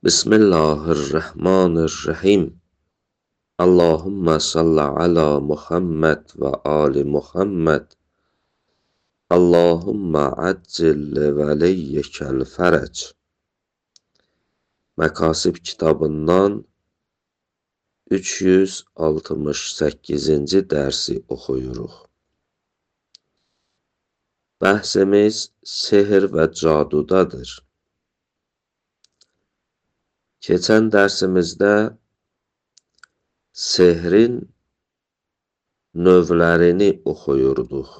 Bismillahirrahmanirrahim. Allahümme salli ala Muhammed ve ali Muhammed. Allahümme accil veliyyekel ferec. Məkasib kitabından 368-ci dərsi oxuyuruq. Bəhsimiz sehr və cadudadır. Keçən dərsimizdə sehrin növlərini oxuyurduq.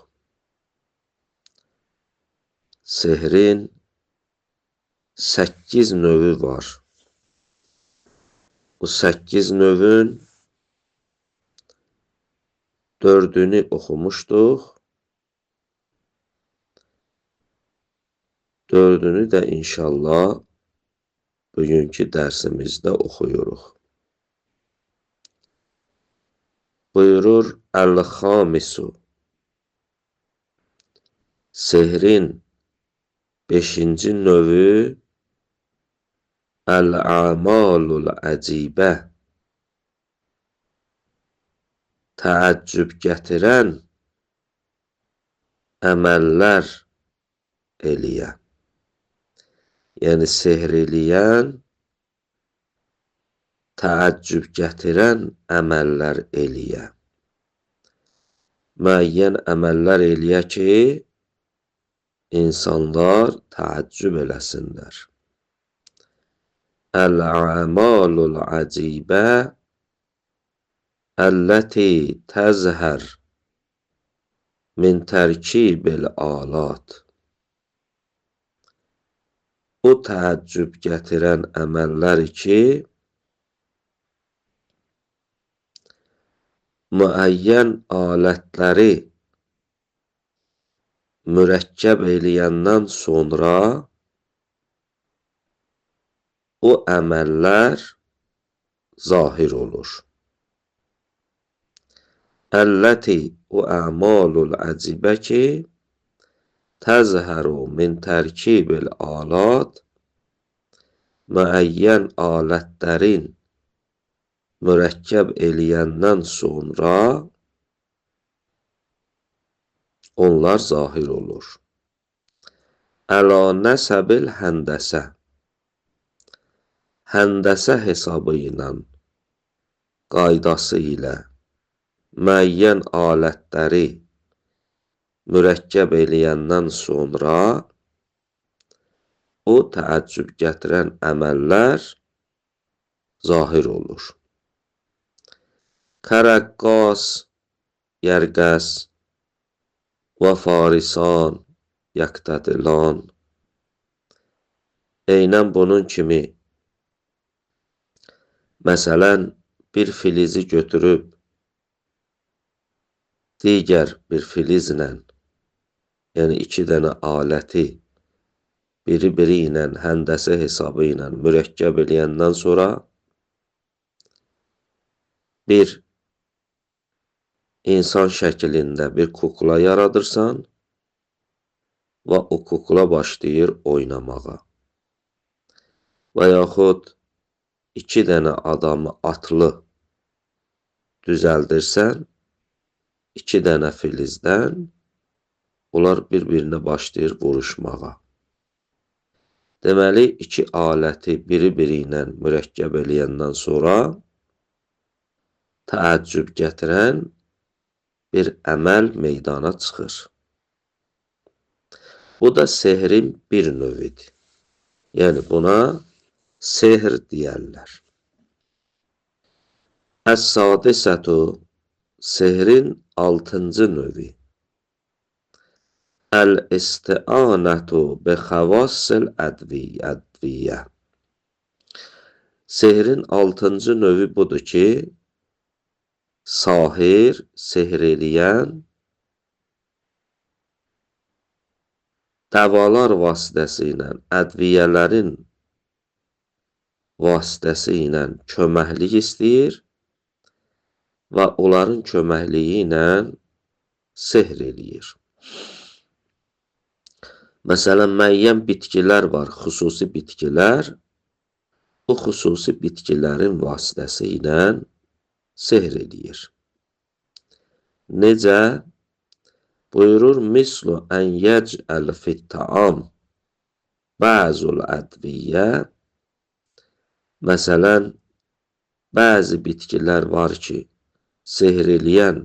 Sehrin 8 növü var. Bu 8 növün 4'ünü oxumuşduq. 4'ünü də inşallah bugünkü dərsimizdə oxuyuruq. Buyurur Əl-Xamisu. Sehrin 5-ci növü Əl-Amalul Əcibə. Təəccüb gətirən əməllər eləyə. Yəni sehr eləyən, təəccüb gətirən əməllər eləyə. Müəyyən əməllər eləyə ki, insanlar təəccüb eləsinlər. Əl-amalul əcibə əlləti təzhər min tərkibil alat. O təəccüb gətirən əməllər ki, müəyyən alətləri mürəkkəb eləyəndən sonra o əməllər zahir olur. Əlləti o əmalul əcibə ki, təzhəru min tərkibil alat, müəyyən alətlərin mürəkkəb eləyəndən sonra onlar zahir olur. Əla nəsəbil həndəsə. Həndəsə hesabı ilə, qaydası ilə müəyyən alətləri mürəkkəb eləyəndən sonra o təəccüb gətirən əməllər zahir olur. Kərəqqas, yərqəs və farisan, yəqtədilan. Eynən bunun kimi, məsələn, bir filizi götürüb digər bir filizlə, yəni 2 dənə aləti biri ilə həndəsə hesabı ilə mürəkkəb eləyəndən sonra bir insan şəklində bir kukla yaradırsan və o kukla başlayır oynamağa. Və yaxud 2 dənə adamı atlı düzəldirsən, 2 dənə filizdən onlar bir-birinə başlayır vuruşmağa. Deməli, 2 aləti biri ilə mürəkkəb eləyəndən sonra təəccüb gətirən bir əməl meydana çıxır. Bu da sehrin bir növüdür. Yəni buna sehr deyərlər. Əs-sadisətu, sehrin 6-cı növü. Əl-isti'anətu bi xavassil ədviyyə. Sehrin 6-cı növü budur ki, sahir, sehr eləyən dəvalar vasitəsi ilə, ədviyyələrin vasitəsi ilə köməklik istəyir və onların köməkliyi ilə sehr eləyir. Məsələn, müəyyən bitkilər var, xüsusi bitkilər. bu xüsusi bitkilərin vasitəsilə sehr eləyir. Necə? Buyurur, mislu ən yec'əl fit-ta'am bəzul ədviyyə. Məsələn, bəzi bitkilər var ki, sehr eləyən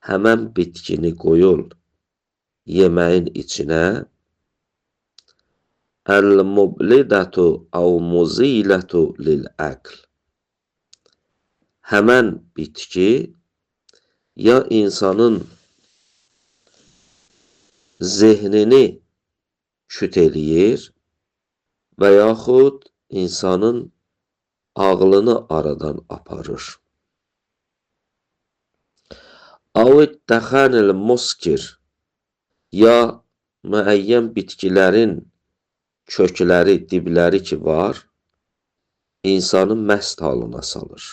həmən bitkini qoyur yeməyin içinə. Əl-mublidatu əv muzilatu lil-əkl. Həmən bitki ya insanın zehnini küt eləyir və yaxud insanın ağlını aradan aparır. Əv-ittəxənil muskir, ya müəyyən bitkilərin kökləri, dibləri ki var, insanı məst halına salır.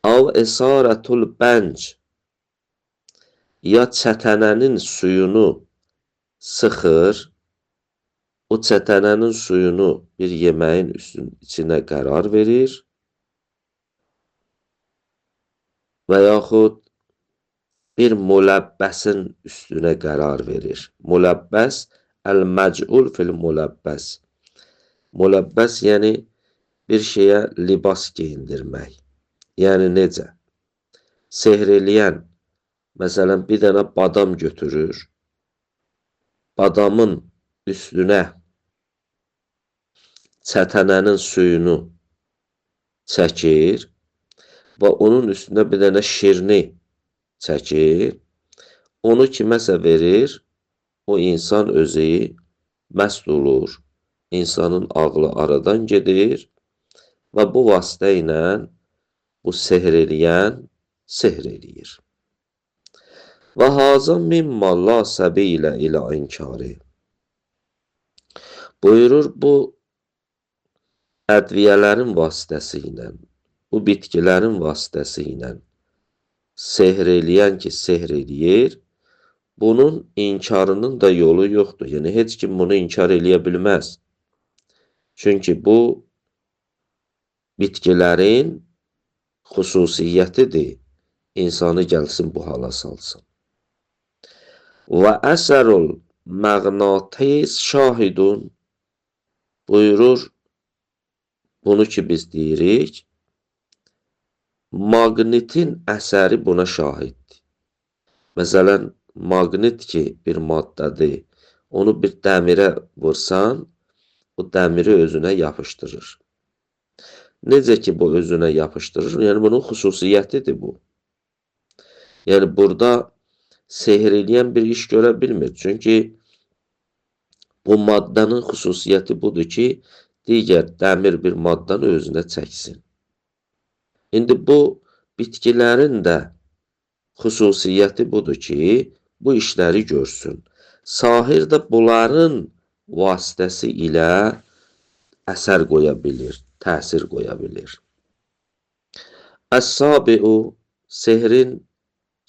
Əv-esarətul bənc, ya çətənənin suyunu sıxır, o çətənənin suyunu bir yeməyin içinə qərar verir və yaxud bir müləbbəsin üstünə qərar verir. Müləbbəs, əl-məc'ul fil-müləbbəs. Müləbbəs, yəni bir şeyə libas geyindirmək. Yəni necə? Sehr eləyən, məsələn, bir dənə badam götürür, badamın üstünə çətənənin suyunu çəkir və onun üstünə bir dənə şirni çəkir, onu kiməsə verir, o insan özü məst olur, insanın ağlı aradan gedir və bu vasitə ilə bu sehr eləyən sehr eləyir. Və hazə mimma la səbilə ilə inkari. Buyurur, bu ədviyyələrin vasitəsi ilə, bu bitkilərin vasitəsi ilə sehr eləyən ki, sehr eləyir, bunun inkarının da yolu yoxdur. Yəni, heç kim bunu inkar eləyə bilməz. Çünki bu bitkilərin xüsusiyyətidir, insanı gəlsin bu hala salsın. Və əsərul məğnatis şahidun, buyurur, bunu ki biz deyirik, maqnitin əsəri buna şahiddir. Məsələn, maqnit ki bir maddədir, onu bir dəmirə vursan, o dəmiri özünə yapışdırır. Necə ki bu özünə yapışdırır, yəni bunun xüsusiyyətidir bu. Yəni burada sehr eləyən bir iş görə bilmir. Çünki bu maddənin xüsusiyyəti budur ki, digər dəmir bir maddanı özünə çəksin. İndi bu bitkilərin də xüsusiyyəti budur ki, bu işləri görsün. Sahir də bunların vasitəsi ilə əsər qoya bilir, təsir qoya bilir. Əs-sabi'u, sehrin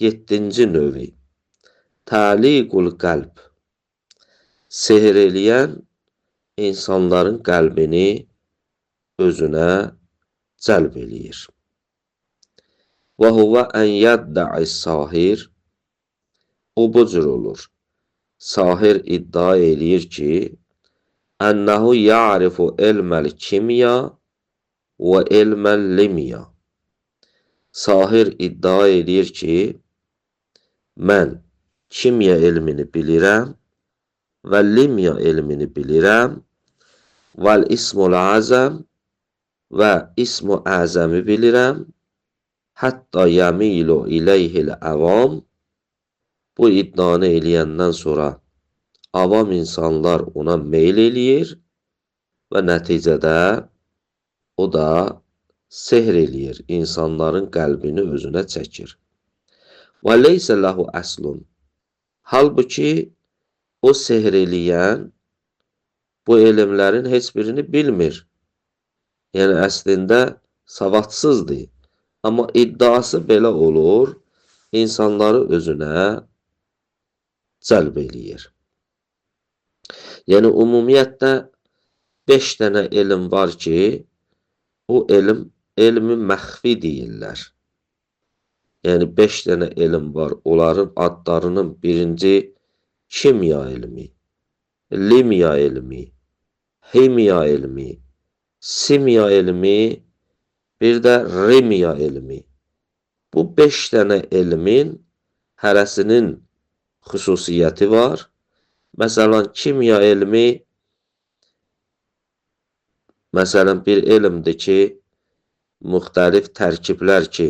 7-ci növü. Təliqul qəlb. Sehr eləyən insanların qəlbini özünə cəlb eləyir. Və huvə ən yəddə'i sahir. O bu cür olur. Sahir iddia eləyir ki, ənəhu ya'rifu elməl kimya və elməl limya. Sahir iddia eləyir ki, mən kimya elmini bilirəm və limya elmini bilirəm və ismul azəm və ismu əzəmi bilirəm, hətta yəmilu iləyhil əvam. Bu iddianı eləyəndən sonra avam insanlar ona meyl eləyir və nəticədə o da sehr eləyir, insanların qəlbini özünə çəkir. Və leysə ləhu əslun. Halbuki o sehr eləyən bu elmlərin heç birini bilmir. Yəni əslində savadsızdır. Amma iddiası belə olur, insanları özünə cəlb eləyir. Yəni ümumiyyətlə 5 dənə elm var ki, o elmi məxfi deyirlər. Yəni 5 dənə elm var. Onların adlarının birinci kimya elmi, limya elmi, himya elmi, simya elmi, bir də rimya elmi. Bu 5 dənə elmin hərəsinin xüsusiyyəti var. Məsələn, kimya elmi bir elmdir ki, müxtəlif tərkiblər ki,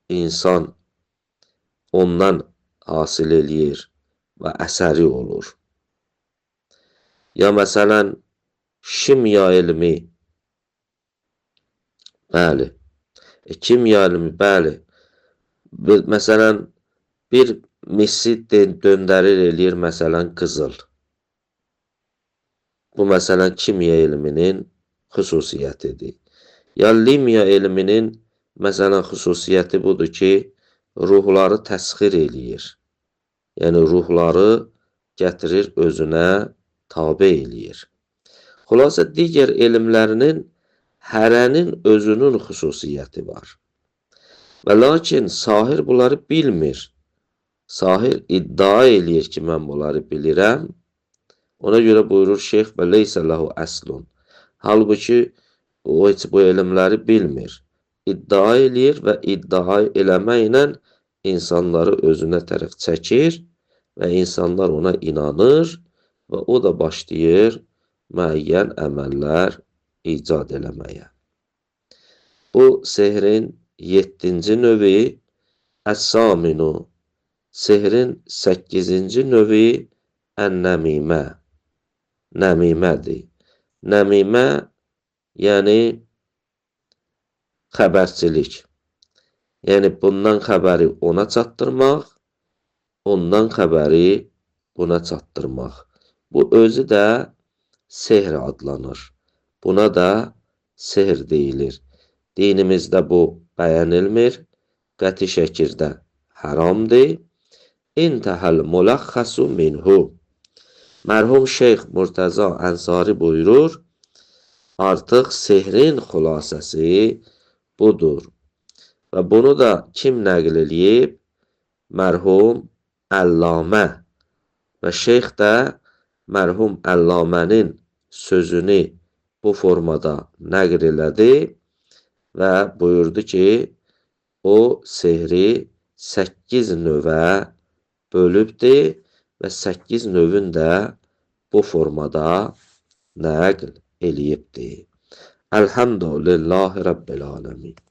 insan ondan hasil eləyir və əsəri olur. Ya məsələn, kimya elmi, bəli, kimya elmi, bəli. Məsələn, bir misi döndərir eləyir, məsələn, qızıl. Bu, məsələn, kimya elminin xüsusiyyətidir. Ya limya elminin, məsələn, xüsusiyyəti budur ki, ruhları təsxir eləyir. Yəni, ruhları gətirir özünə tabe eləyir. Xülasə, digər elmlərinin hərənin özünün xüsusiyyəti var. Və lakin sahir bunları bilmir. Sahir iddia eləyir ki, mən bunları bilirəm. Ona görə buyurur şeyx və leysə ləhu əslun. Halbuki o heç bu elmləri bilmir. İddia eləyir və iddia eləməklə insanları özünə tərəf çəkir və insanlar ona inanır və o da başlayır müəyyən əməllər icad eləməyə. Bu sehrin 7-ci növü əs-saminu, sehrin 8-ci növü ən-nəmimə, nəmimədir. Nəmimə, yəni xəbərçilik. Yəni, bundan xəbəri ona çatdırmaq, ondan xəbəri buna çatdırmaq. Bu özü də sehr adlanır. Buna da sehr deyilir. Dinimizdə bu bəyənilmir, qəti şəkildə haramdır. İntəhəl mulaxxasu minhu. Mərhum Şeyx Murtəza Ənsari buyurur, artıq sehrin xülasəsi budur. Və bunu da kim nəql eləyib? Mərhum Əllamə. Və şeyx də mərhum Əllamənin sözünü bu formada nəql elədi və buyurdu ki, o sehri 8 növə bölübdür və 8 növün də bu formada nəql eləyibdir. Elhamdülillahi Rabbil aləmin.